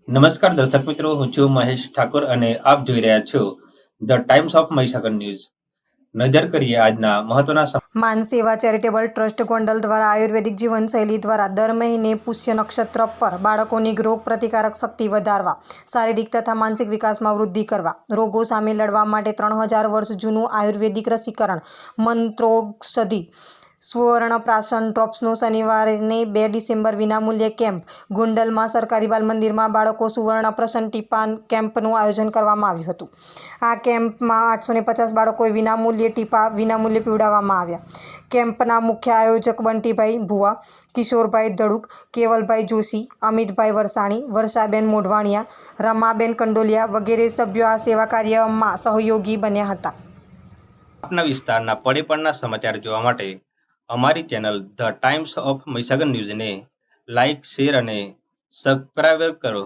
નમસ્કાર દર્શક મિત્રો, હું છું મહેશ ઠાકોર અને આપ જોઈ રહ્યા છો the Times of Mahisagar news. નજર કરીએ આજના મહત્વના માનસેવા ચેરિટેબલ ટ્રસ્ટ ગોંડલ દ્વારા આયુર્વેદિક જીવનશૈલી દ્વારા દર મહિને પુષ્ય નક્ષત્ર પર બાળકોની રોગ પ્રતિકારક શક્તિ વધારવા, શારીરિક તથા માનસિક વિકાસમાં વૃદ્ધિ કરવા, રોગો સામે લડવા માટે 3000 વર્ષ જૂનું આયુર્વેદિક રસીકરણ મંત્રોષધિ સુવર્ણપ્રાશન ડ્રોપ્સનો શનિવારે 2 ડિસેમ્બર વિનામૂલ્યે કેમ્પ ગોંડલમાં સરકારી બાલ મંદિરમાં બાળકો સુવર્ણપ્રાશન ટીપા કેમ્પનું આયોજન કરવામાં આવ્યું હતું. આ કેમ્પમાં 850 બાળકોએ વિનામૂલ્યે ટીપા વિનામૂલ્યે પીવડાવવામાં આવ્યા. કેમ્પના મુખ્ય આયોજક બંટીભાઈ ભુવા, કિશોરભાઈ ધડુક, કેવલભાઈ જોશી, અમિતભાઈ વરસાણી, વર્ષાબેન મોઢવાણિયા, રમાબેન કંડોલિયા વગેરે સભ્યો આ સેવા કાર્યમાં સહયોગી બન્યા હતા. આપના વિસ્તારના પડે સમાચાર જોવા માટે અમારી channel the Times of Mahisagar ન્યૂઝને લાઇક, શેર અને સબસ્ક્રાઇબ કરો.